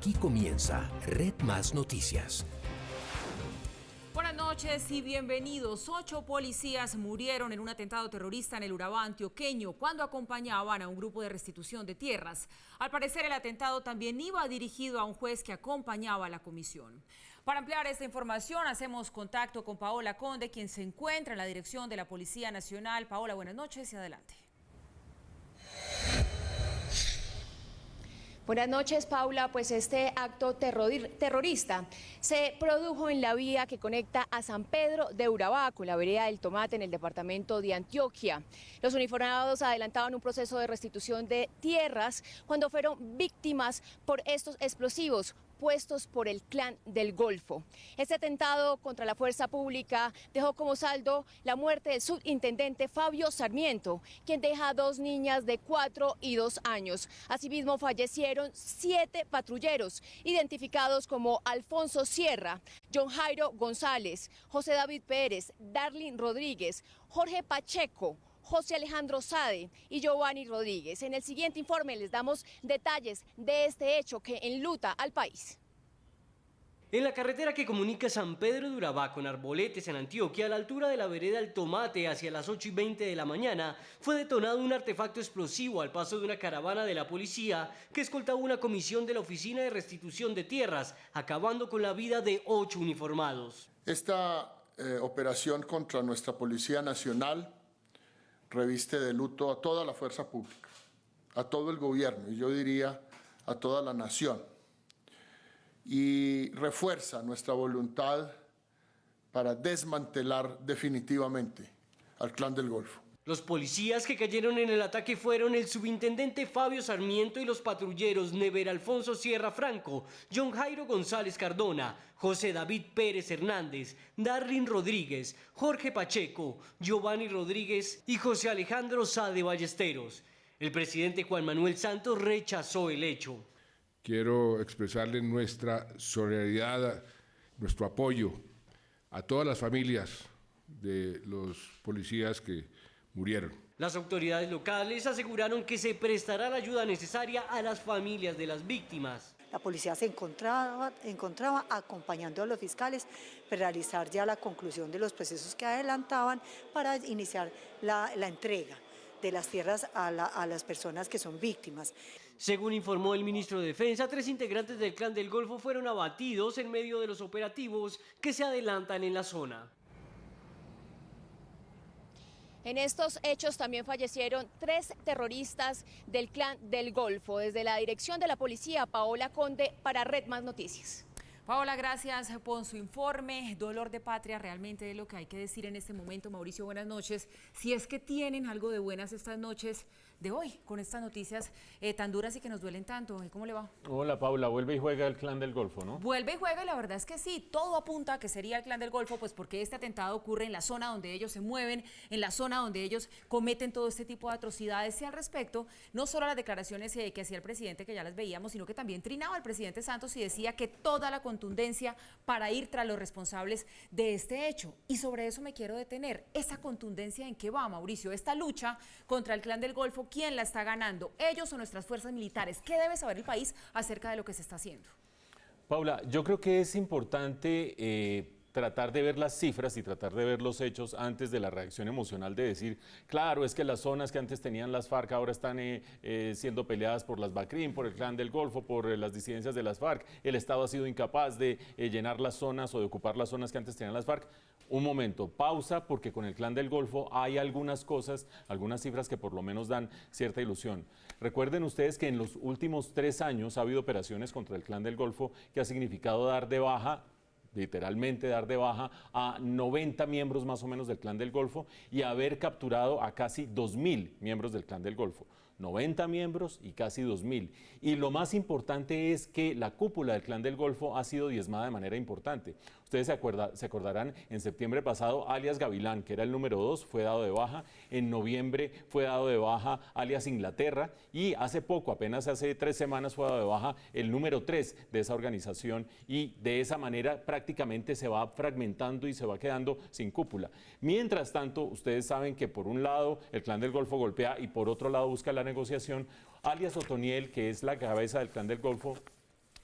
Aquí comienza Red Más Noticias. Buenas noches y bienvenidos. 8 policías murieron en un atentado terrorista en el Urabá antioqueño cuando acompañaban a un grupo de restitución de tierras. Al parecer, el atentado también iba dirigido a un juez que acompañaba a la comisión. Para ampliar esta información, hacemos contacto con Paola Conde, quien se encuentra en la dirección de la Policía Nacional. Paola, buenas noches y adelante. Buenas noches, Paula. Pues este acto terrorista se produjo en la vía que conecta a San Pedro de Urabá con la vereda del Tomate en el departamento de Antioquia. Los uniformados adelantaban un proceso de restitución de tierras cuando fueron víctimas por estos explosivos puestos por el Clan del Golfo. Este atentado contra la fuerza pública dejó como saldo la muerte del subintendente Fabio Sarmiento, quien deja a 2 niñas de 4 y 2 años. Asimismo, fallecieron 7 patrulleros, identificados como Alfonso Sierra, John Jairo González, José David Pérez, Darlin Rodríguez, Jorge Pacheco, José Alejandro Sade y Giovanni Rodríguez. En el siguiente informe les damos detalles de este hecho que enluta al país. En la carretera que comunica San Pedro de Urabá con Arboletes en Antioquia, a la altura de la vereda El Tomate, hacia las 8:20 de la mañana, fue detonado un artefacto explosivo al paso de una caravana de la policía que escoltaba una comisión de la Oficina de Restitución de Tierras, acabando con la vida de 8 uniformados. Esta operación contra nuestra Policía Nacional reviste de luto a toda la fuerza pública, a todo el gobierno y yo diría a toda la nación, y refuerza nuestra voluntad para desmantelar definitivamente al Clan del Golfo. Los policías que cayeron en el ataque fueron el subintendente Fabio Sarmiento y los patrulleros Never Alfonso Sierra Franco, John Jairo González Cardona, José David Pérez Hernández, Darlin Rodríguez, Jorge Pacheco, Giovanni Rodríguez y José Alejandro Sade Ballesteros. El presidente Juan Manuel Santos rechazó el hecho. Quiero expresarle nuestra solidaridad, nuestro apoyo a todas las familias de los policías que murieron. Las autoridades locales aseguraron que se prestará la ayuda necesaria a las familias de las víctimas. La policía se encontraba acompañando a los fiscales para realizar ya la conclusión de los procesos que adelantaban para iniciar la entrega de las tierras a las personas que son víctimas. Según informó el ministro de Defensa, 3 integrantes del Clan del Golfo fueron abatidos en medio de los operativos que se adelantan en la zona. En estos hechos también fallecieron 3 terroristas del Clan del Golfo. Desde la dirección de la policía, Paola Conde para Red Más Noticias. Paola, gracias por su informe. Dolor de patria, realmente es lo que hay que decir en este momento. Mauricio, buenas noches. Si es que tienen algo de buenas estas noches de hoy, con estas noticias tan duras y que nos duelen tanto. ¿Cómo le va? Hola, Paula. Vuelve y juega el Clan del Golfo, ¿no? Vuelve y juega, y la verdad es que sí. Todo apunta a que sería el Clan del Golfo, pues porque este atentado ocurre en la zona donde ellos se mueven, en la zona donde ellos cometen todo este tipo de atrocidades. Y al respecto, no solo las declaraciones que hacía el presidente, que ya las veíamos, sino que también trinaba el presidente Santos y decía que toda la contundencia para ir tras los responsables de este hecho. Y sobre eso me quiero detener. ¿Esa contundencia en qué va, Mauricio? Esta lucha contra el Clan del Golfo, ¿quién la está ganando? ¿Ellos o nuestras fuerzas militares? ¿Qué debe saber el país acerca de lo que se está haciendo? Paula, yo creo que es importante tratar de ver las cifras y tratar de ver los hechos antes de la reacción emocional de decir, claro, es que las zonas que antes tenían las FARC ahora están siendo peleadas por las BACRIM, por el Clan del Golfo, por las disidencias de las FARC. El Estado ha sido incapaz de llenar las zonas o de ocupar las zonas que antes tenían las FARC. Un momento, pausa, porque con el Clan del Golfo hay algunas cosas, algunas cifras que por lo menos dan cierta ilusión. Recuerden ustedes que en los últimos 3 años ha habido operaciones contra el Clan del Golfo que ha significado dar de baja, literalmente dar de baja a 90 miembros más o menos del Clan del Golfo y haber capturado a casi 2.000 miembros del Clan del Golfo. 90 miembros y casi 2.000. Y lo más importante es que la cúpula del Clan del Golfo ha sido diezmada de manera importante. Ustedes se acordarán, en septiembre pasado, alias Gavilán, que era el número 2, fue dado de baja. En noviembre fue dado de baja alias Inglaterra. Y hace poco, apenas hace 3 semanas, fue dado de baja el número 3 de esa organización. Y de esa manera prácticamente se va fragmentando y se va quedando sin cúpula. Mientras tanto, ustedes saben que por un lado el Clan del Golfo golpea y por otro lado busca la negociación. Alias Otoniel, que es la cabeza del Clan del Golfo,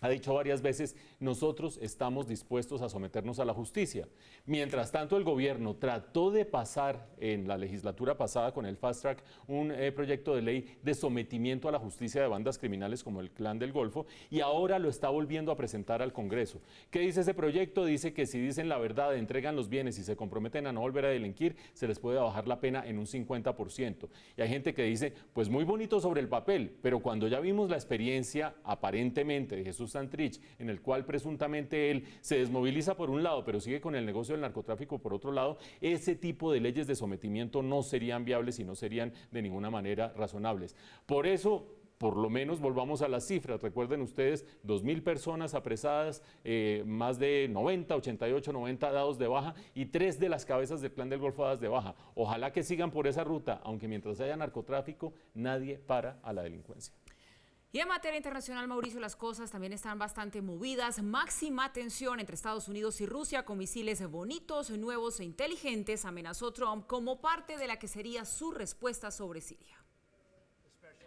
ha dicho varias veces, nosotros estamos dispuestos a someternos a la justicia. Mientras tanto, el gobierno trató de pasar en la legislatura pasada con el Fast Track un proyecto de ley de sometimiento a la justicia de bandas criminales como el Clan del Golfo y ahora lo está volviendo a presentar al Congreso. ¿Qué dice ese proyecto? Dice que si dicen la verdad, entregan los bienes y se comprometen a no volver a delinquir, se les puede bajar la pena en un 50%. Y hay gente que dice, pues muy bonito sobre el papel, pero cuando ya vimos la experiencia aparentemente de Jesús Santrich, en el cual presuntamente él se desmoviliza por un lado, pero sigue con el negocio del narcotráfico por otro lado, ese tipo de leyes de sometimiento no serían viables y no serían de ninguna manera razonables. Por eso, por lo menos volvamos a las cifras. Recuerden ustedes, 2.000 personas apresadas, más de 90, 88, 90 dados de baja y 3 de las cabezas del Clan del Golfo dadas de baja. Ojalá que sigan por esa ruta, aunque mientras haya narcotráfico, nadie para a la delincuencia. Y en materia internacional, Mauricio, las cosas también están bastante movidas. Máxima tensión entre Estados Unidos y Rusia con misiles bonitos, nuevos e inteligentes, amenazó Trump como parte de la que sería su respuesta sobre Siria.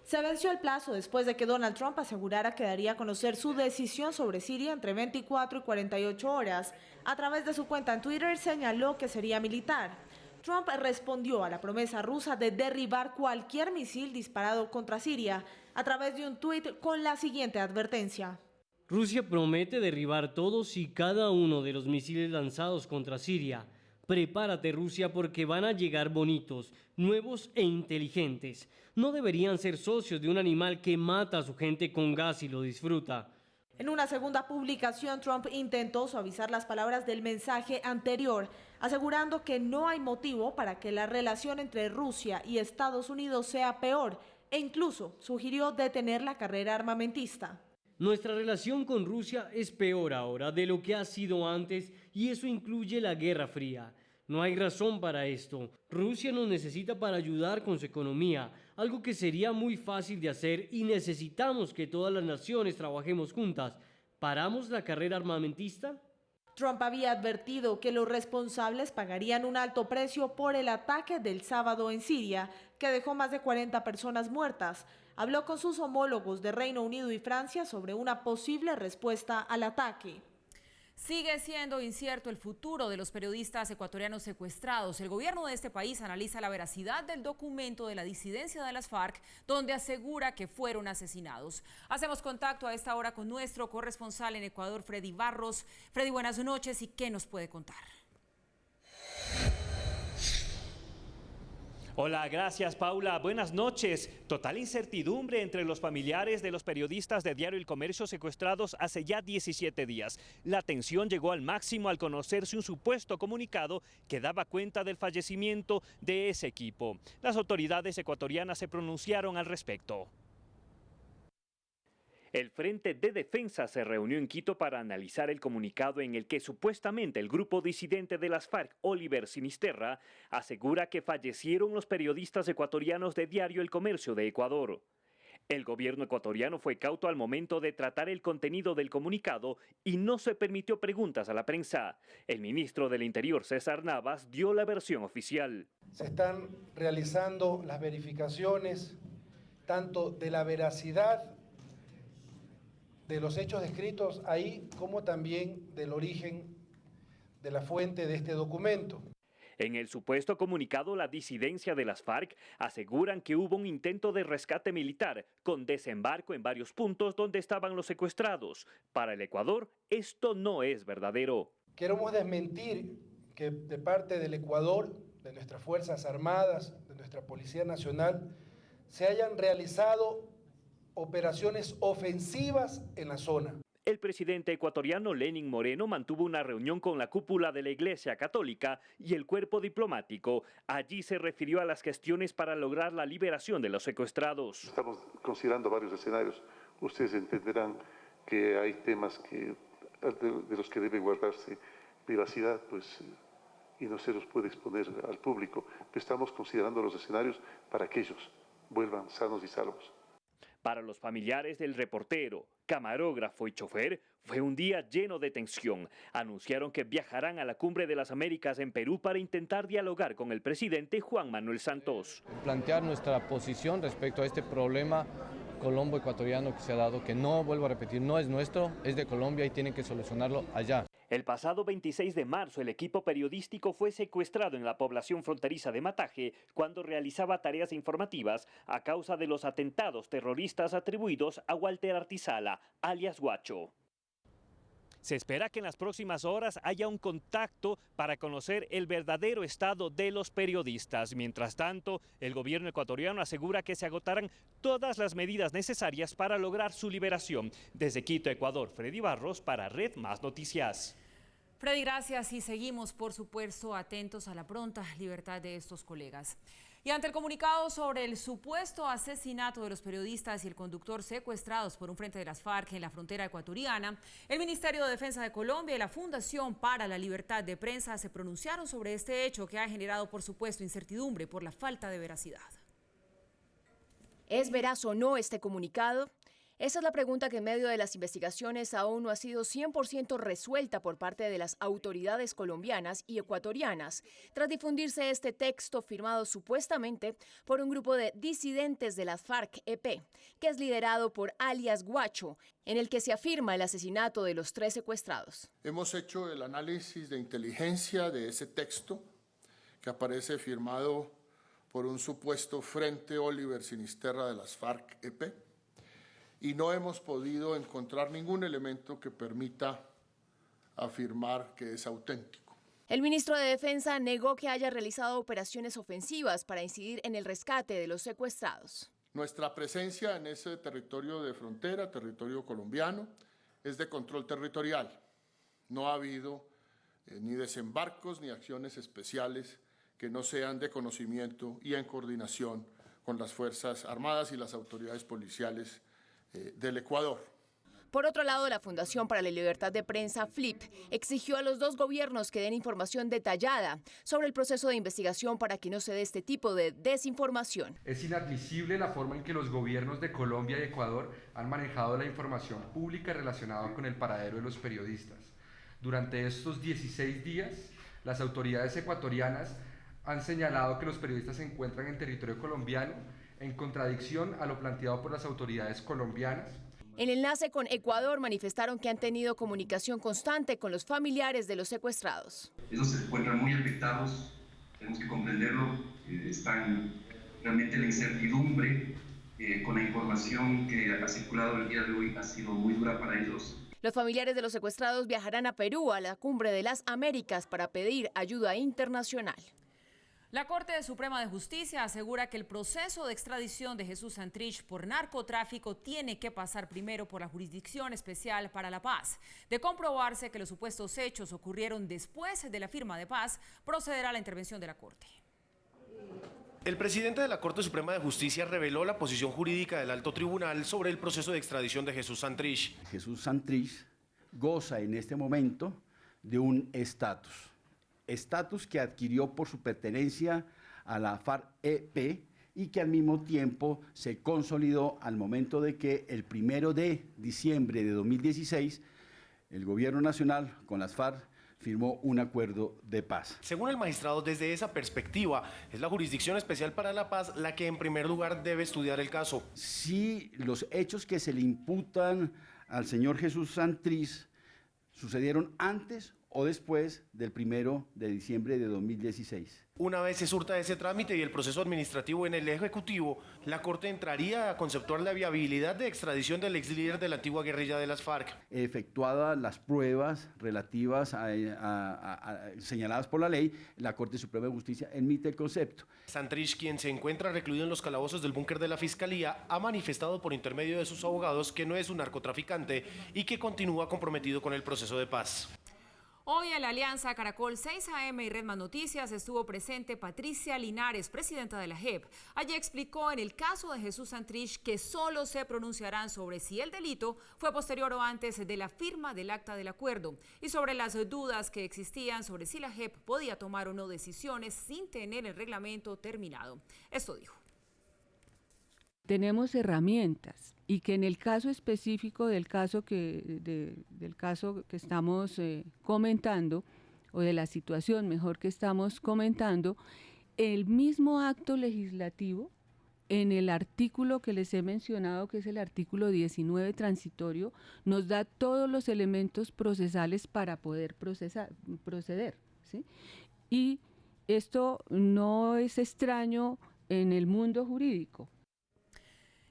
Se venció el plazo después de que Donald Trump asegurara que daría a conocer su decisión sobre Siria entre 24 y 48 horas. A través de su cuenta en Twitter señaló que sería militar. Trump respondió a la promesa rusa de derribar cualquier misil disparado contra Siria a través de un tuit con la siguiente advertencia. Rusia promete derribar todos y cada uno de los misiles lanzados contra Siria. Prepárate, Rusia, porque van a llegar bonitos, nuevos e inteligentes. No deberían ser socios de un animal que mata a su gente con gas y lo disfruta. En una segunda publicación, Trump intentó suavizar las palabras del mensaje anterior, asegurando que no hay motivo para que la relación entre Rusia y Estados Unidos sea peor, e incluso sugirió detener la carrera armamentista. Nuestra relación con Rusia es peor ahora de lo que ha sido antes y eso incluye la Guerra Fría. No hay razón para esto. Rusia nos necesita para ayudar con su economía, algo que sería muy fácil de hacer y necesitamos que todas las naciones trabajemos juntas. ¿Paramos la carrera armamentista? Trump había advertido que los responsables pagarían un alto precio por el ataque del sábado en Siria, que dejó más de 40 personas muertas. Habló con sus homólogos de Reino Unido y Francia sobre una posible respuesta al ataque. Sigue siendo incierto el futuro de los periodistas ecuatorianos secuestrados. El gobierno de este país analiza la veracidad del documento de la disidencia de las FARC, donde asegura que fueron asesinados. Hacemos contacto a esta hora con nuestro corresponsal en Ecuador, Freddy Barros. Freddy, buenas noches, ¿y qué nos puede contar? Hola, gracias Paula. Buenas noches. Total incertidumbre entre los familiares de los periodistas de Diario El Comercio secuestrados hace ya 17 días. La tensión llegó al máximo al conocerse un supuesto comunicado que daba cuenta del fallecimiento de ese equipo. Las autoridades ecuatorianas se pronunciaron al respecto. El Frente de Defensa se reunió en Quito para analizar el comunicado en el que supuestamente el grupo disidente de las FARC, Oliver Sinisterra, asegura que fallecieron los periodistas ecuatorianos de Diario El Comercio de Ecuador. El gobierno ecuatoriano fue cauto al momento de tratar el contenido del comunicado y no se permitió preguntas a la prensa. El ministro del Interior, César Navas, dio la versión oficial. Se están realizando las verificaciones tanto de la veracidad de los hechos descritos ahí, como también del origen de la fuente de este documento. En el supuesto comunicado, la disidencia de las FARC aseguran que hubo un intento de rescate militar con desembarco en varios puntos donde estaban los secuestrados. Para el Ecuador, esto no es verdadero. Queremos desmentir que de parte del Ecuador, de nuestras Fuerzas Armadas, de nuestra Policía Nacional, se hayan realizado operaciones ofensivas en la zona. El presidente ecuatoriano Lenín Moreno mantuvo una reunión con la cúpula de la Iglesia Católica y el cuerpo diplomático. Allí se refirió a las gestiones para lograr la liberación de los secuestrados. Estamos considerando varios escenarios. Ustedes entenderán que hay temas de los que debe guardarse privacidad, y no se los puede exponer al público. Pero estamos considerando los escenarios para que ellos vuelvan sanos y salvos. Para los familiares del reportero, camarógrafo y chofer, fue un día lleno de tensión. Anunciaron que viajarán a la Cumbre de las Américas en Perú para intentar dialogar con el presidente Juan Manuel Santos. Plantear nuestra posición respecto a este problema colombo-ecuatoriano que se ha dado, que no, vuelvo a repetir, no es nuestro, es de Colombia y tienen que solucionarlo allá. El pasado 26 de marzo, el equipo periodístico fue secuestrado en la población fronteriza de Mataje cuando realizaba tareas informativas a causa de los atentados terroristas atribuidos a Walter Artizala, alias Guacho. Se espera que en las próximas horas haya un contacto para conocer el verdadero estado de los periodistas. Mientras tanto, el gobierno ecuatoriano asegura que se agotarán todas las medidas necesarias para lograr su liberación. Desde Quito, Ecuador, Freddy Barros para Red Más Noticias. Freddy, gracias y seguimos, por supuesto, atentos a la pronta libertad de estos colegas. Y ante el comunicado sobre el supuesto asesinato de los periodistas y el conductor secuestrados por un frente de las FARC en la frontera ecuatoriana, el Ministerio de Defensa de Colombia y la Fundación para la Libertad de Prensa se pronunciaron sobre este hecho que ha generado, por supuesto, incertidumbre por la falta de veracidad. ¿Es veraz o no este comunicado? Esa es la pregunta que en medio de las investigaciones aún no ha sido 100% resuelta por parte de las autoridades colombianas y ecuatorianas, tras difundirse este texto firmado supuestamente por un grupo de disidentes de las FARC-EP, que es liderado por alias Guacho, en el que se afirma el asesinato de los 3 secuestrados. Hemos hecho el análisis de inteligencia de ese texto, que aparece firmado por un supuesto Frente Oliver Sinisterra de las FARC-EP, y no hemos podido encontrar ningún elemento que permita afirmar que es auténtico. El ministro de Defensa negó que haya realizado operaciones ofensivas para incidir en el rescate de los secuestrados. Nuestra presencia en ese territorio de frontera, territorio colombiano, es de control territorial. No ha habido ni desembarcos ni acciones especiales que no sean de conocimiento y en coordinación con las Fuerzas Armadas y las autoridades policiales del Ecuador. Por otro lado, la Fundación para la Libertad de Prensa, FLIP, exigió a los 2 gobiernos que den información detallada sobre el proceso de investigación para que no se dé este tipo de desinformación. Es inadmisible la forma en que los gobiernos de Colombia y Ecuador han manejado la información pública relacionada con el paradero de los periodistas. Durante estos 16 días, las autoridades ecuatorianas han señalado que los periodistas se encuentran en territorio colombiano, en contradicción a lo planteado por las autoridades colombianas. En el enlace con Ecuador manifestaron que han tenido comunicación constante con los familiares de los secuestrados. Ellos se encuentran muy afectados, tenemos que comprenderlo, están realmente en la incertidumbre, con la información que ha circulado el día de hoy ha sido muy dura para ellos. Los familiares de los secuestrados viajarán a Perú, a la Cumbre de las Américas, para pedir ayuda internacional. La Corte Suprema de Justicia asegura que el proceso de extradición de Jesús Santrich por narcotráfico tiene que pasar primero por la Jurisdicción Especial para la Paz. De comprobarse que los supuestos hechos ocurrieron después de la firma de paz, procederá a la intervención de la Corte. El presidente de la Corte Suprema de Justicia reveló la posición jurídica del Alto Tribunal sobre el proceso de extradición de Jesús Santrich. Jesús Santrich goza en este momento de un estatus que adquirió por su pertenencia a la FARC-EP y que al mismo tiempo se consolidó al momento de que el 1 de diciembre de 2016 el gobierno nacional con las FARC firmó un acuerdo de paz. Según el magistrado, desde esa perspectiva, es la Jurisdicción Especial para la Paz la que en primer lugar debe estudiar el caso. Si los hechos que se le imputan al señor Jesús Santrich sucedieron antes o después del 1 de diciembre de 2016. Una vez se surta ese trámite y el proceso administrativo en el Ejecutivo, la Corte entraría a conceptuar la viabilidad de extradición del ex líder de la antigua guerrilla de las FARC. Efectuadas las pruebas relativas señaladas por la ley, la Corte Suprema de Justicia emite el concepto. Santrich, quien se encuentra recluido en los calabozos del búnker de la Fiscalía, ha manifestado por intermedio de sus abogados que no es un narcotraficante y que continúa comprometido con el proceso de paz. Hoy en la Alianza Caracol 6 AM y Red Más Noticias estuvo presente Patricia Linares, presidenta de la JEP. Allí explicó en el caso de Jesús Santrich que solo se pronunciarán sobre si el delito fue posterior o antes de la firma del acta del acuerdo y sobre las dudas que existían sobre si la JEP podía tomar o no decisiones sin tener el reglamento terminado. Esto dijo. Tenemos herramientas y que en el caso específico del caso que estamos comentando, o de la situación mejor que estamos comentando, el mismo acto legislativo en el artículo que les he mencionado, que es el artículo 19 transitorio, nos da todos los elementos procesales para poder proceder, ¿sí? Y esto no es extraño en el mundo jurídico.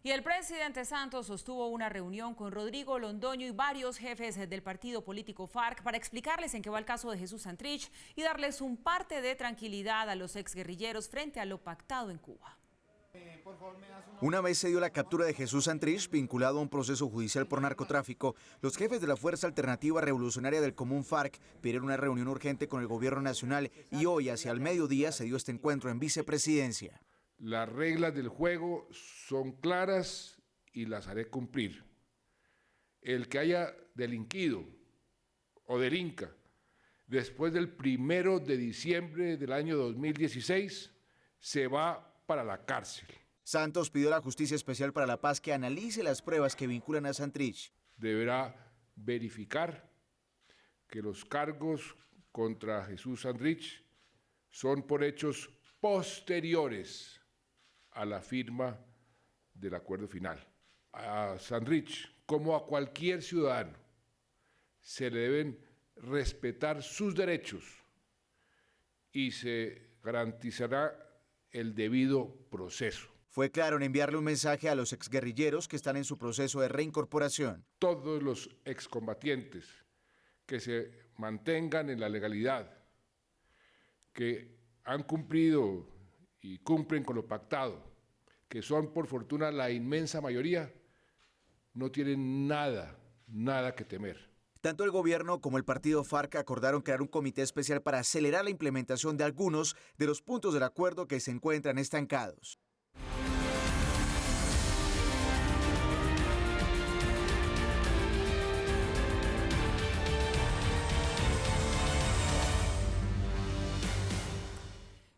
Y el presidente Santos sostuvo una reunión con Rodrigo Londoño y varios jefes del partido político FARC para explicarles en qué va el caso de Jesús Santrich y darles un parte de tranquilidad a los exguerrilleros frente a lo pactado en Cuba. Una vez se dio la captura de Jesús Santrich, vinculado a un proceso judicial por narcotráfico, los jefes de la Fuerza Alternativa Revolucionaria del Común FARC pidieron una reunión urgente con el gobierno nacional y hoy, hacia el mediodía, se dio este encuentro en vicepresidencia. Las reglas del juego son claras y las haré cumplir. El que haya delinquido o delinca después del 1 de diciembre del año 2016 se va para la cárcel. Santos pidió a la Justicia Especial para la Paz que analice las pruebas que vinculan a Santrich. Deberá verificar que los cargos contra Jesús Santrich son por hechos posteriores a la firma del acuerdo final. A Santrich, como a cualquier ciudadano, se le deben respetar sus derechos y se garantizará el debido proceso. Fue claro en enviarle un mensaje a los exguerrilleros que están en su proceso de reincorporación. Todos los excombatientes que se mantengan en la legalidad, que han cumplido y cumplen con lo pactado, que son por fortuna la inmensa mayoría, no tienen nada que temer. Tanto el gobierno como el partido FARC acordaron crear un comité especial para acelerar la implementación de algunos de los puntos del acuerdo que se encuentran estancados.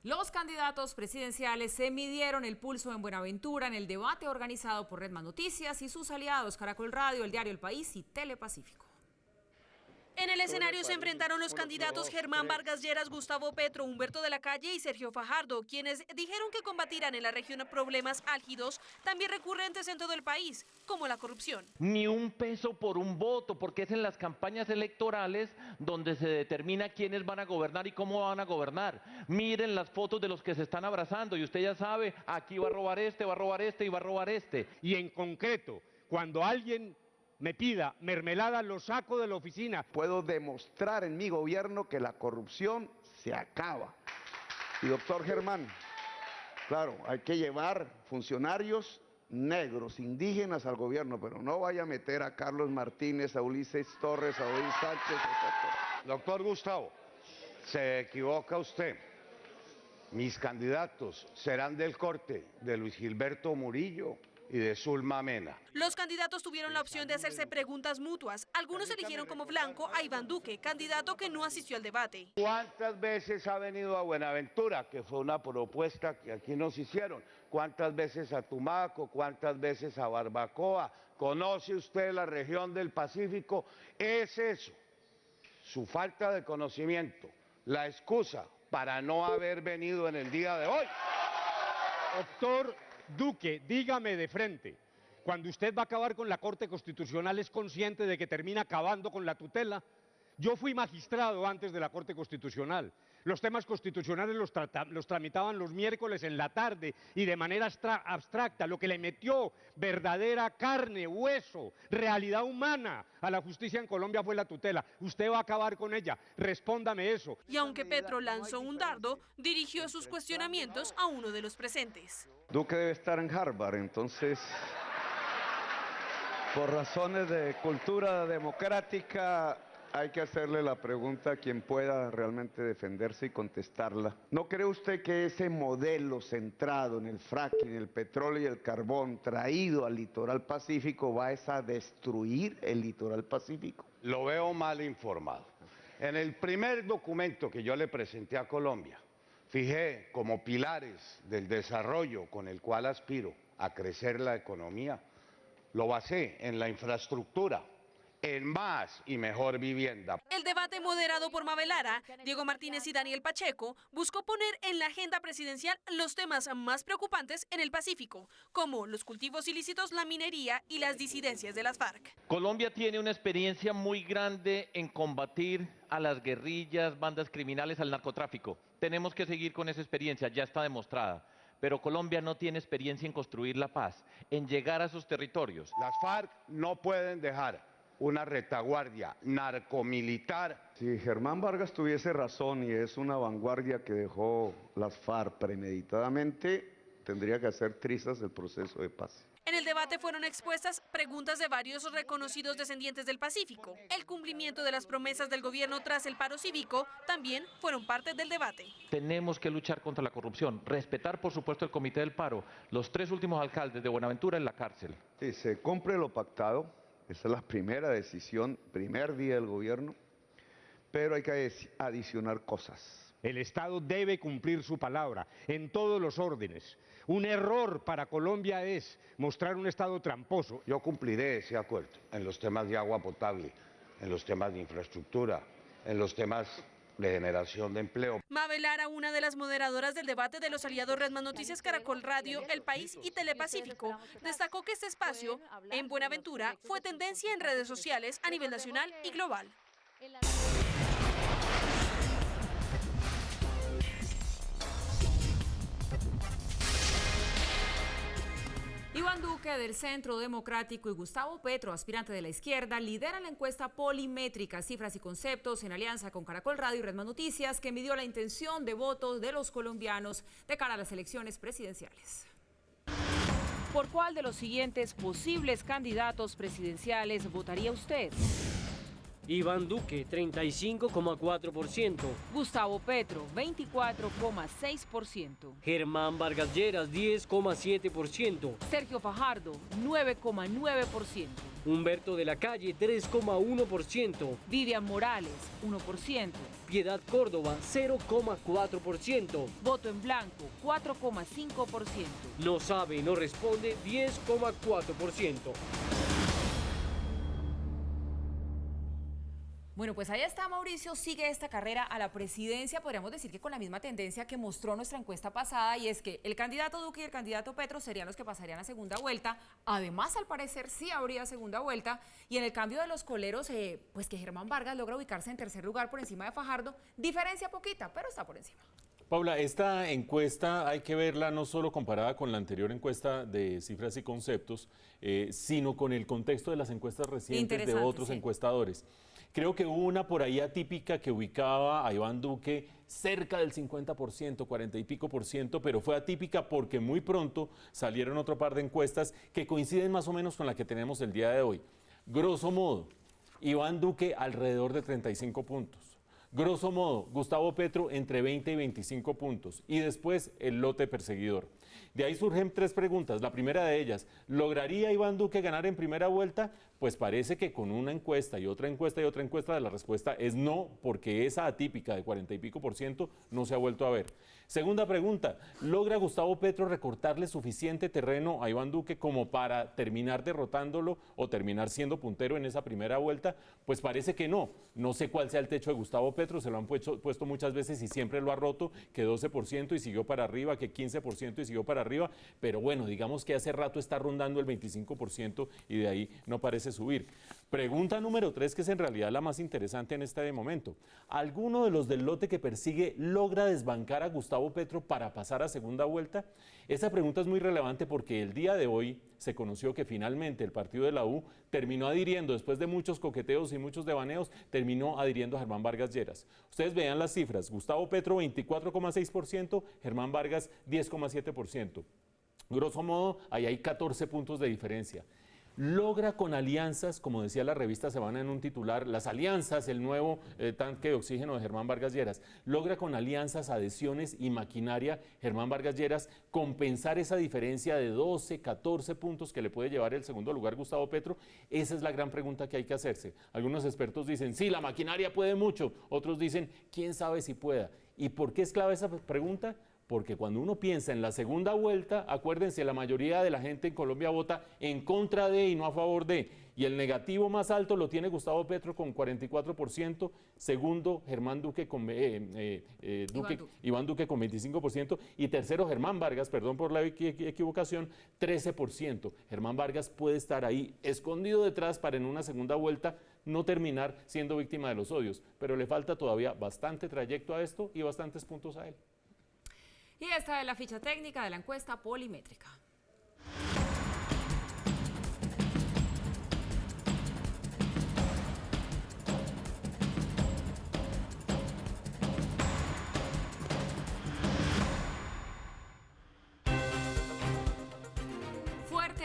Los candidatos presidenciales se midieron el pulso en Buenaventura en el debate organizado por Red Más Noticias y sus aliados Caracol Radio, El Diario El País y Telepacífico. En el escenario se enfrentaron los candidatos Germán Vargas Lleras, Gustavo Petro, Humberto de la Calle y Sergio Fajardo, quienes dijeron que combatirán en la región problemas álgidos, también recurrentes en todo el país, como la corrupción. Ni un peso por un voto, porque es en las campañas electorales donde se determina quiénes van a gobernar y cómo van a gobernar. Miren las fotos de los que se están abrazando y usted ya sabe, aquí va a robar este, va a robar este y va a robar este. Y en concreto, cuando alguien me pida mermelada, lo saco de la oficina. Puedo demostrar en mi gobierno que la corrupción se acaba. Y doctor Germán, claro, hay que llevar funcionarios negros, indígenas al gobierno, pero no vaya a meter a Carlos Martínez, a Ulises Torres, a Odín Sánchez, etc. Doctor Gustavo, se equivoca usted. Mis candidatos serán del corte de Luis Gilberto Murillo y de Zulma Mena. Los candidatos tuvieron la opción de hacerse preguntas mutuas. Algunos eligieron como blanco a Iván Duque, candidato que no asistió al debate. ¿Cuántas veces ha venido a Buenaventura? Que fue una propuesta que aquí nos hicieron. ¿Cuántas veces a Tumaco? ¿Cuántas veces a Barbacoa? ¿Conoce usted la región del Pacífico? Es eso, su falta de conocimiento, la excusa para no haber venido en el día de hoy. Doctor Duque, dígame de frente, cuando usted va a acabar con la Corte Constitucional, ¿es consciente de que termina acabando con la tutela? Yo fui magistrado antes de la Corte Constitucional. Los temas constitucionales los tramitaban los miércoles en la tarde y de manera abstracta. Lo que le metió verdadera carne, hueso, realidad humana a la justicia en Colombia fue la tutela. Usted va a acabar con ella. Respóndame eso. Y aunque Petro lanzó un dardo, dirigió sus cuestionamientos a uno de los presentes. Duque debe estar en Harvard, entonces, por razones de cultura democrática, hay que hacerle la pregunta a quien pueda realmente defenderse y contestarla. ¿No cree usted que ese modelo centrado en el fracking, el petróleo y el carbón traído al litoral pacífico va a destruir el litoral pacífico? Lo veo mal informado. En el primer documento que yo le presenté a Colombia, fijé como pilares del desarrollo con el cual aspiro a crecer la economía, lo basé en la infraestructura, en más y mejor vivienda. El debate moderado por Mabel Lara, Diego Martínez y Daniel Pacheco buscó poner en la agenda presidencial los temas más preocupantes en el Pacífico, como los cultivos ilícitos, la minería y las disidencias de las FARC. Colombia tiene una experiencia muy grande en combatir a las guerrillas, bandas criminales, al narcotráfico. Tenemos que seguir con esa experiencia, ya está demostrada. Pero Colombia no tiene experiencia en construir la paz, en llegar a sus territorios. Las FARC no pueden dejar una retaguardia narcomilitar. Si Germán Vargas tuviese razón y es una vanguardia que dejó las FARC premeditadamente, tendría que hacer trizas el proceso de paz. En el debate fueron expuestas preguntas de varios reconocidos descendientes del Pacífico. El cumplimiento de las promesas del gobierno tras el paro cívico también fueron parte del debate. Tenemos que luchar contra la corrupción, respetar por supuesto el Comité del Paro, los 3 últimos alcaldes de Buenaventura en la cárcel. Si se cumple lo pactado, esa es la primera decisión, primer día del gobierno, pero hay que adicionar cosas. El Estado debe cumplir su palabra en todos los órdenes. Un error para Colombia es mostrar un Estado tramposo. Yo cumpliré ese acuerdo en los temas de agua potable, en los temas de infraestructura, en los temas de generación de empleo. Mabel Lara, una de las moderadoras del debate de los aliados Red Más Noticias, Caracol Radio, El País y Telepacífico, destacó que este espacio en Buenaventura fue tendencia en redes sociales a nivel nacional y global. Iván Duque del Centro Democrático y Gustavo Petro, aspirante de la izquierda, lideran la encuesta polimétrica Cifras y Conceptos en alianza con Caracol Radio y Red Más Noticias, que midió la intención de voto de los colombianos de cara a las elecciones presidenciales. ¿Por cuál de los siguientes posibles candidatos presidenciales votaría usted? Iván Duque, 35,4%. Gustavo Petro, 24,6%. Germán Vargas Lleras, 10,7%. Sergio Fajardo, 9,9%. Humberto de la Calle, 3,1%. Vivian Morales, 1%. Piedad Córdoba, 0,4%. Voto en blanco, 4,5%. No sabe, no responde, 10,4%. Bueno, pues ahí está Mauricio, sigue esta carrera a la presidencia, podríamos decir que con la misma tendencia que mostró nuestra encuesta pasada, y es que el candidato Duque y el candidato Petro serían los que pasarían a segunda vuelta. Además, al parecer, sí habría segunda vuelta, y en el cambio de los coleros, pues que Germán Vargas logra ubicarse en tercer lugar por encima de Fajardo, diferencia poquita, pero está por encima. Paula, esta encuesta hay que verla no solo comparada con la anterior encuesta de Cifras y Conceptos, sino con el contexto de las encuestas recientes de otros encuestadores. Creo que hubo una por ahí atípica que ubicaba a Iván Duque cerca del 50%, 40 y pico por ciento, pero fue atípica porque muy pronto salieron otro par de encuestas que coinciden más o menos con la que tenemos el día de hoy. Grosso modo, Iván Duque alrededor de 35 puntos. Grosso modo, Gustavo Petro entre 20 y 25 puntos. Y después el lote perseguidor. De ahí surgen 3 preguntas. La primera de ellas, ¿lograría Iván Duque ganar en primera vuelta? Pues parece que con una encuesta y otra encuesta y otra encuesta, la respuesta es no, porque esa atípica de 40 y pico por ciento no se ha vuelto a ver. Segunda pregunta, ¿logra Gustavo Petro recortarle suficiente terreno a Iván Duque como para terminar derrotándolo o terminar siendo puntero en esa primera vuelta? Pues parece que no. No sé cuál sea el techo de Gustavo Petro, se lo han puesto muchas veces y siempre lo ha roto, que 12% y siguió para arriba, que 15% y siguió para arriba, pero bueno, digamos que hace rato está rondando el 25% y de ahí no parece subir. Pregunta número 3, que es en realidad la más interesante en este momento. ¿Alguno de los del lote que persigue logra desbancar a Gustavo Petro para pasar a segunda vuelta? Esa pregunta es muy relevante porque el día de hoy se conoció que finalmente el partido de la U terminó adhiriendo, después de muchos coqueteos y muchos devaneos, terminó adhiriendo a Germán Vargas Lleras. Ustedes vean las cifras, Gustavo Petro 24,6%, Germán Vargas 10,7%. Grosso modo, ahí hay 14 puntos de diferencia. Logra con alianzas, como decía la revista Semana en un titular, las alianzas, el nuevo tanque de oxígeno de Germán Vargas Lleras, logra con alianzas, adhesiones y maquinaria Germán Vargas Lleras compensar esa diferencia de 12, 14 puntos que le puede llevar el segundo lugar Gustavo Petro. Esa es la gran pregunta que hay que hacerse. Algunos expertos dicen, sí, la maquinaria puede mucho, otros dicen, quién sabe si pueda. ¿Y por qué es clave esa pregunta? Porque cuando uno piensa en la segunda vuelta, acuérdense, la mayoría de la gente en Colombia vota en contra de y no a favor de. Y el negativo más alto lo tiene Gustavo Petro con 44%, segundo Iván Duque con 25% y tercero Germán Vargas, perdón por la equivocación, 13%. Germán Vargas puede estar ahí escondido detrás para en una segunda vuelta no terminar siendo víctima de los odios, pero le falta todavía bastante trayecto a esto y bastantes puntos a él. Y esta es la ficha técnica de la encuesta polimétrica.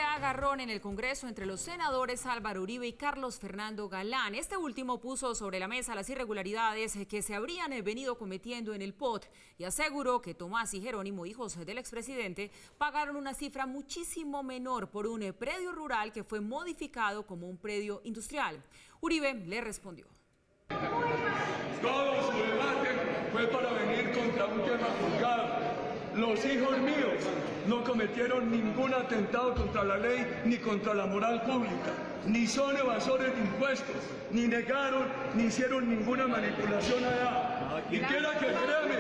Agarrón en el Congreso entre los senadores Álvaro Uribe y Carlos Fernando Galán. Este último puso sobre la mesa las irregularidades que se habrían venido cometiendo en el POT y aseguró que Tomás y Jerónimo, hijos del expresidente, pagaron una cifra muchísimo menor por un predio rural que fue modificado como un predio industrial. Uribe le respondió. Todo su debate fue para venir contra un tema juzgado. Los hijos míos no cometieron ningún atentado contra la ley ni contra la moral pública, ni son evasores de impuestos, ni negaron, ni hicieron ninguna manipulación allá. Y quiera que créame,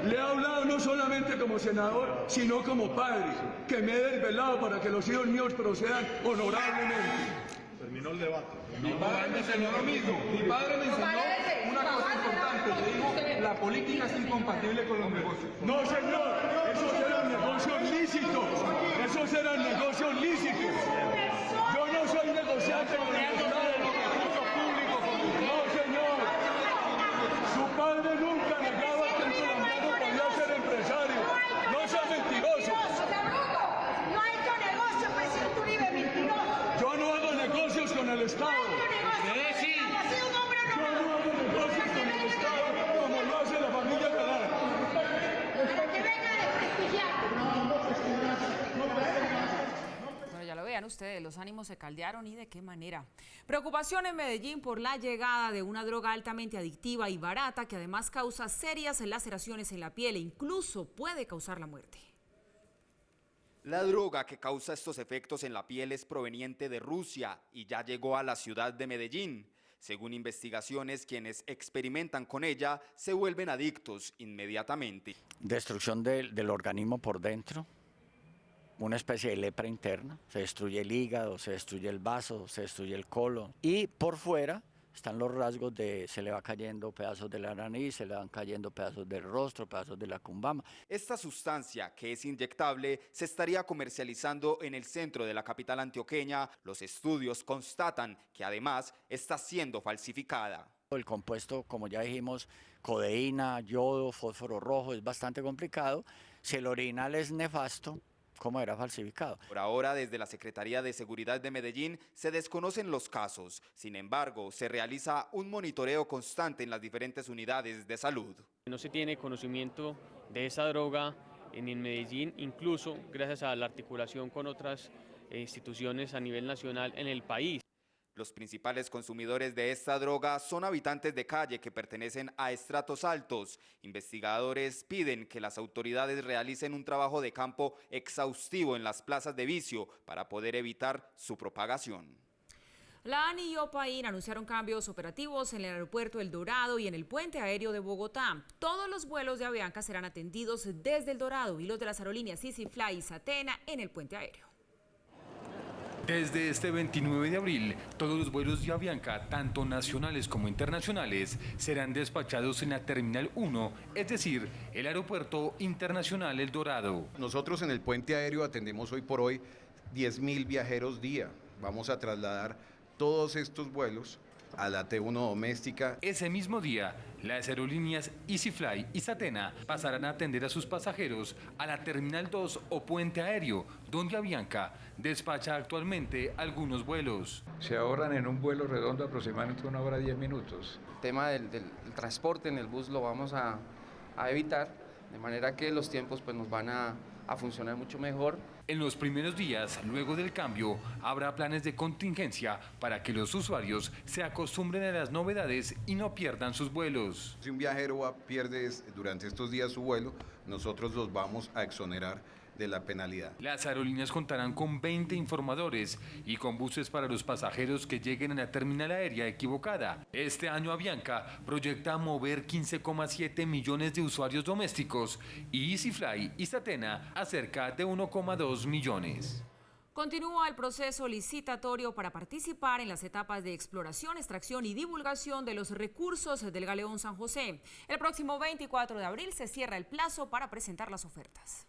le he hablado no solamente como senador, sino como padre, que me he desvelado para que los hijos míos procedan honorablemente. Terminó el debate. Mi padre me enseñó lo mismo. Mi padre me enseñó una cosa importante. Le dijo, la política es incompatible con los negocios. No, señor. Esos eran negocios lícitos. Esos eran negocios lícitos. Yo no soy negociante con el Estado de los recursos públicos. No, señor. Su padre nunca negaba que el colombiano podía ser empresario. No sea mentiroso. No ha hecho negocio, presidente Uribe, mentiroso. Yo no hago negocios con el Estado. Usted sí. Yo no hago negocios con el Estado como lo hace la familia Galán. Para que venga a desprestigiar. Bueno, ya lo vean ustedes, los ánimos se caldearon y de qué manera. Preocupación en Medellín por la llegada de una droga altamente adictiva y barata que además causa serias laceraciones en la piel e incluso puede causar la muerte. La droga que causa estos efectos en la piel es proveniente de Rusia y ya llegó a la ciudad de Medellín. Según investigaciones, quienes experimentan con ella se vuelven adictos inmediatamente. Destrucción del organismo por dentro, una especie de lepra interna. Se destruye el hígado, se destruye el vaso, se destruye el colon. Y por fuera están los rasgos de se le va cayendo pedazos de la nariz, se le van cayendo pedazos del rostro, pedazos de la cumbama. Esta sustancia, que es inyectable, se estaría comercializando en el centro de la capital antioqueña. Los estudios constatan que además está siendo falsificada. El compuesto, como ya dijimos, codeína, yodo, fósforo rojo, es bastante complicado. Si el orinal es nefasto, ¿cómo era falsificado? Por ahora, desde la Secretaría de Seguridad de Medellín se desconocen los casos. Sin embargo, se realiza un monitoreo constante en las diferentes unidades de salud. No se tiene conocimiento de esa droga en Medellín, incluso gracias a la articulación con otras instituciones a nivel nacional en el país. Los principales consumidores de esta droga son habitantes de calle que pertenecen a estratos altos. Investigadores piden que las autoridades realicen un trabajo de campo exhaustivo en las plazas de vicio para poder evitar su propagación. La ANI y Opaín anunciaron cambios operativos en el aeropuerto El Dorado y en el puente aéreo de Bogotá. Todos los vuelos de Avianca serán atendidos desde El Dorado y los de las aerolíneas EasyFly y Satena en el puente aéreo. Desde este 29 de abril, todos los vuelos de Avianca, tanto nacionales como internacionales, serán despachados en la Terminal 1, es decir, el Aeropuerto Internacional El Dorado. Nosotros en el puente aéreo atendemos hoy por hoy 10.000 viajeros día. Vamos a trasladar todos estos vuelos a la T1 doméstica. Ese mismo día, las aerolíneas EasyFly y Satena pasarán a atender a sus pasajeros a la Terminal 2 o Puente Aéreo, donde Avianca despacha actualmente algunos vuelos. Se ahorran en un vuelo redondo aproximadamente 1 hora 10 minutos. El tema del transporte en el bus lo vamos a evitar, de manera que los tiempos pues, nos van a funcionar mucho mejor. En los primeros días, luego del cambio, habrá planes de contingencia para que los usuarios se acostumbren a las novedades y no pierdan sus vuelos. Si un viajero pierde durante estos días su vuelo, nosotros los vamos a exonerar de la penalidad. Las aerolíneas contarán con 20 informadores y con buses para los pasajeros que lleguen a la terminal aérea equivocada. Este año Avianca proyecta mover 15,7 millones de usuarios domésticos y EasyFly y Satena a cerca de 1,2 millones. Continúa el proceso licitatorio para participar en las etapas de exploración, extracción y divulgación de los recursos del Galeón San José. El próximo 24 de abril se cierra el plazo para presentar las ofertas.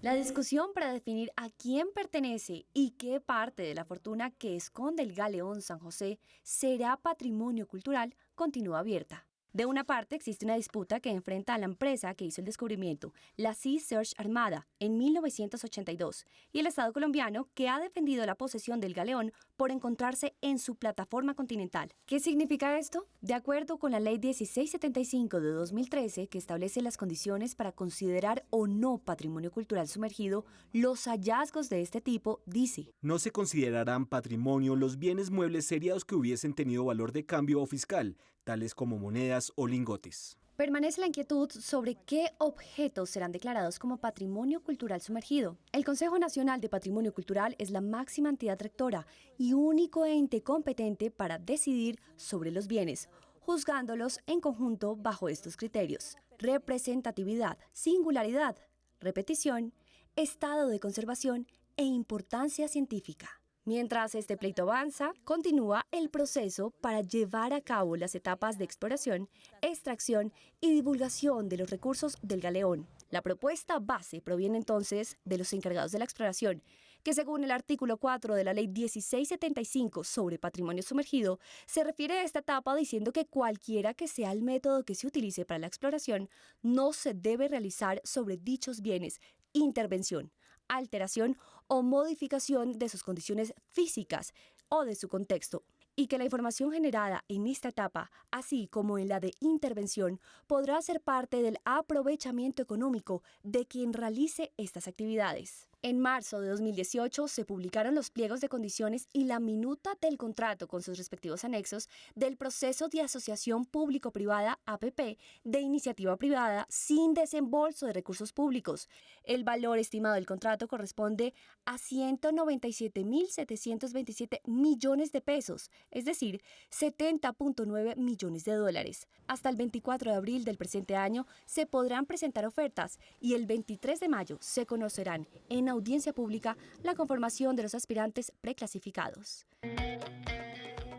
La discusión para definir a quién pertenece y qué parte de la fortuna que esconde el Galeón San José será patrimonio cultural continúa abierta. De una parte, existe una disputa que enfrenta a la empresa que hizo el descubrimiento, la Sea Search Armada, en 1982, y el Estado colombiano, que ha defendido la posesión del galeón por encontrarse en su plataforma continental. ¿Qué significa esto? De acuerdo con la Ley 1675 de 2013, que establece las condiciones para considerar o no patrimonio cultural sumergido, los hallazgos de este tipo, dice: no se considerarán patrimonio los bienes muebles seriados que hubiesen tenido valor de cambio o fiscal, tales como monedas o lingotes. Permanece la inquietud sobre qué objetos serán declarados como patrimonio cultural sumergido. El Consejo Nacional de Patrimonio Cultural es la máxima entidad rectora y único ente competente para decidir sobre los bienes, juzgándolos en conjunto bajo estos criterios: representatividad, singularidad, repetición, estado de conservación e importancia científica. Mientras este pleito avanza, continúa el proceso para llevar a cabo las etapas de exploración, extracción y divulgación de los recursos del galeón. La propuesta base proviene entonces de los encargados de la exploración, que según el artículo 4 de la Ley 1675 sobre patrimonio sumergido, se refiere a esta etapa diciendo que cualquiera que sea el método que se utilice para la exploración, no se debe realizar sobre dichos bienes intervención, alteración o modificación de sus condiciones físicas o de su contexto, y que la información generada en esta etapa, así como en la de intervención, podrá ser parte del aprovechamiento económico de quien realice estas actividades. En marzo de 2018 se publicaron los pliegos de condiciones y la minuta del contrato con sus respectivos anexos del proceso de asociación público-privada APP de iniciativa privada sin desembolso de recursos públicos. El valor estimado del contrato corresponde a 197.727 millones de pesos, es decir, 70.9 millones de dólares. Hasta el 24 de abril del presente año se podrán presentar ofertas y el 23 de mayo se conocerán en audiencia pública la conformación de los aspirantes preclasificados.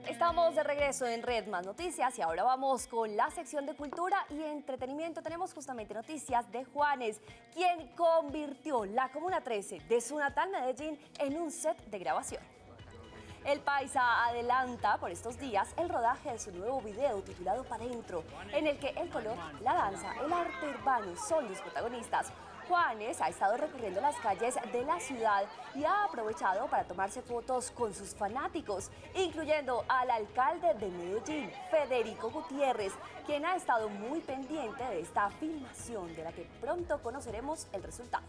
Estamos de regreso en Red Más Noticias y ahora vamos con la sección de cultura y entretenimiento. Tenemos justamente noticias de Juanes, quien convirtió la Comuna 13 de su natal Medellín en un set de grabación. El paisa adelanta por estos días el rodaje de su nuevo video titulado Pa' Dentro, en el que el color, la danza, el arte urbano son los protagonistas. Juanes ha estado recorriendo las calles de la ciudad y ha aprovechado para tomarse fotos con sus fanáticos, incluyendo al alcalde de Medellín, Federico Gutiérrez, quien ha estado muy pendiente de esta filmación, de la que pronto conoceremos el resultado.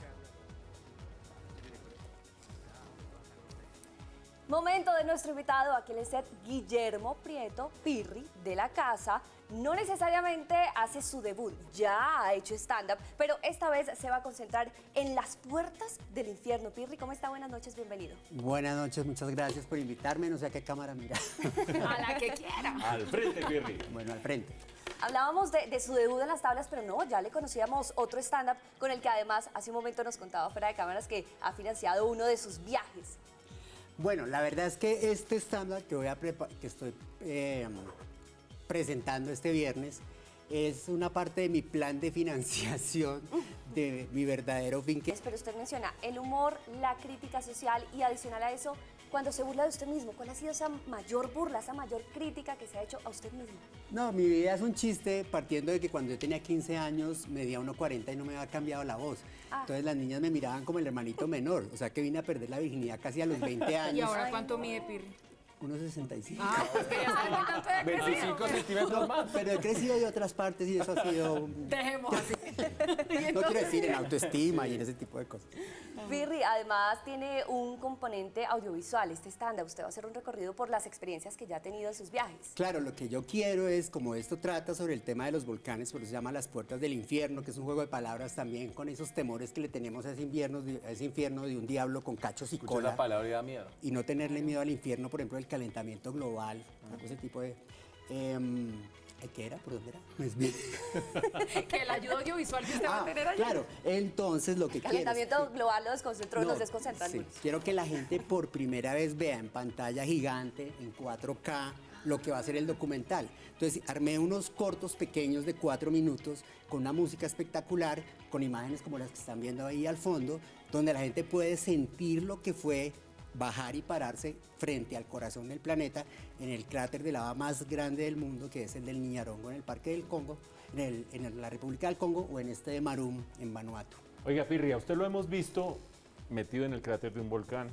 Momento de nuestro invitado, aquí en el set, Guillermo Prieto Pirri, de la casa. No necesariamente hace su debut, ya ha hecho stand-up, pero esta vez se va a concentrar en las puertas del infierno. Pirri, ¿cómo está? Buenas noches, bienvenido. Buenas noches, muchas gracias por invitarme, no sé a qué cámara mira. A la que quiera. Al frente, Pirri. Bueno, al frente. Hablábamos de su debut en las tablas, pero no, ya le conocíamos otro stand-up con el que además hace un momento nos contaba fuera de cámaras que ha financiado uno de sus viajes. Bueno, la verdad es que este stand-up que estoy presentando este viernes es una parte de mi plan de financiación de mi verdadero fin. Pero usted menciona el humor, la crítica social y adicional a eso, cuando se burla de usted mismo, ¿cuál ha sido esa mayor burla, esa mayor crítica que se ha hecho a usted mismo? No, mi vida es un chiste partiendo de que cuando yo tenía 15 años medía 1,40 y no me había cambiado la voz. Entonces las niñas me miraban como el hermanito menor, o sea que vine a perder la virginidad casi a los 20 años. ¿Y ahora cuánto mide Pirri? 1,65. Ah, 25 centímetros más. Pero he crecido de otras partes y eso ha sido... Dejemos así. No quiero decir en autoestima y en ese tipo de cosas. Pirri, además tiene un componente audiovisual, este stand-up. Usted va a hacer un recorrido por las experiencias que ya ha tenido en sus viajes. Claro, lo que yo quiero es, como esto trata sobre el tema de los volcanes, por eso se llama Las Puertas del Infierno, que es un juego de palabras también con esos temores que le tenemos a ese infierno de un diablo con cachos y cola. La palabra y da miedo. Y no tenerle miedo al infierno, por ejemplo, del calentamiento global, ese tipo de... ¿Qué era? ¿Por dónde era? No es bien. Que la ayuda audiovisual que usted va a tener allá. Claro, entonces lo que quiero... El calentamiento global lo desconcentró, nos desconcentra. Sí, quiero que la gente por primera vez vea en pantalla gigante, en 4K, lo que va a ser el documental. Entonces armé unos cortos pequeños de 4 minutos con una música espectacular, con imágenes como las que están viendo ahí al fondo, donde la gente puede sentir lo que fue bajar y pararse frente al corazón del planeta en el cráter de lava más grande del mundo, que es el del Niñarongo en el Parque del Congo, en la República del Congo, o en este de Marum en Vanuatu. Oiga, Pirri, a usted lo hemos visto metido en el cráter de un volcán,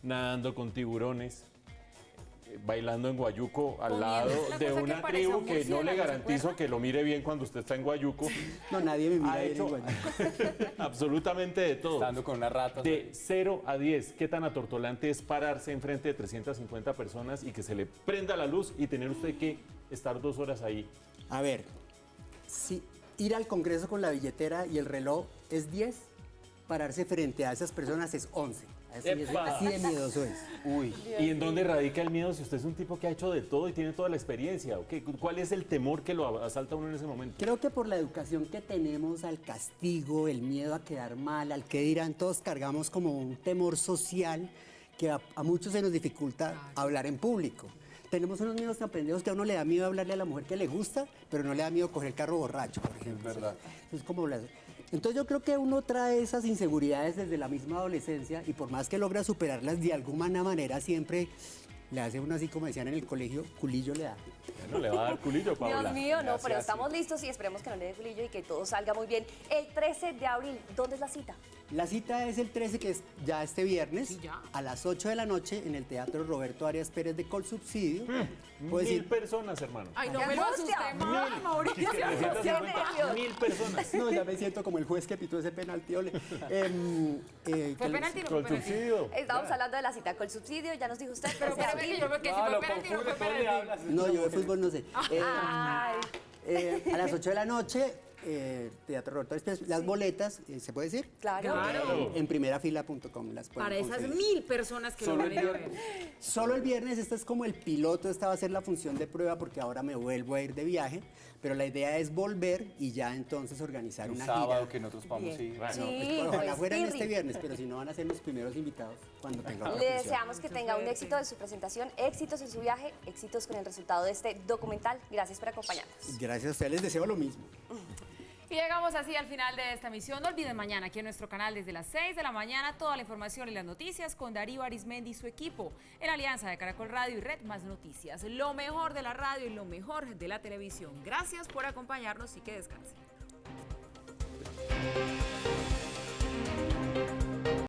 nadando con tiburones, bailando en Guayuco al lado de una tribu que no le garantizo que lo mire bien cuando usted está en Guayuco. No, nadie me mira bien en Guayuco. Absolutamente de todo. Estando con una rata. De 0 a 10, ¿qué tan atortolante es pararse enfrente de 350 personas y que se le prenda la luz y tener usted que estar 2 horas ahí? A ver, si ir al Congreso con la billetera y el reloj es 10, pararse frente a esas personas es 11. Así de miedoso es. Uy. ¿Y en dónde radica el miedo si usted es un tipo que ha hecho de todo y tiene toda la experiencia? ¿Okay? ¿Cuál es el temor que lo asalta a uno en ese momento? Creo que por la educación que tenemos al castigo, el miedo a quedar mal, al que dirán, todos cargamos como un temor social que a muchos se nos dificulta hablar en público. Tenemos unos miedos tan pendejos que a uno le da miedo hablarle a la mujer que le gusta, pero no le da miedo coger el carro borracho, por ejemplo. Es verdad. Es como Entonces yo creo que uno trae esas inseguridades desde la misma adolescencia y por más que logra superarlas de alguna manera siempre le hace uno así como decían en el colegio, culillo le da. Bueno, le va a dar culillo, Paola. Dios mío, no, pero estamos listos y esperemos que no le dé culillo y que todo salga muy bien. El 13 de abril, ¿dónde es la cita? La cita es el 13, que es ya este viernes, a las 8 de la noche en el Teatro Roberto Arias Pérez de Colsubsidio. 1000 personas, hermano. Ay, no me lo asusté más, Mauricio. 1000 personas. No, ya me siento como el juez que pitó ese penalti. ¿Fue penalti o no fue subsidio? Estamos hablando de la cita con subsidio, ya nos dijo usted. Pero espérame que yo me quedé si fue penalti o no fue penalti. No, yo de fútbol no sé. A las 8 de la noche... Teatro Roberto Arias Pérez. Las boletas, ¿se puede decir? Claro. En primerafila.com las pueden Para esas conseguir. 1000 personas que lo van a ir a ver. Solo el viernes, esta es como el piloto, esta va a ser la función de prueba porque ahora me vuelvo a ir de viaje, pero la idea es volver y ya entonces organizar una sábado gira. Que nosotros podamos ir. Bueno, pues, ojalá fueran este viernes, pero si no van a ser los primeros invitados cuando tenga otra Le función. deseamos que tenga un éxito en su presentación, éxitos en su viaje, éxitos con el resultado de este documental. Gracias por acompañarnos. Gracias a ustedes, les deseo lo mismo. Y llegamos así al final de esta emisión. No olviden mañana aquí en nuestro canal desde las 6 de la mañana toda la información y las noticias con Darío Arizmendi y su equipo en alianza de Caracol Radio y Red Más Noticias. Lo mejor de la radio y lo mejor de la televisión. Gracias por acompañarnos y que descansen.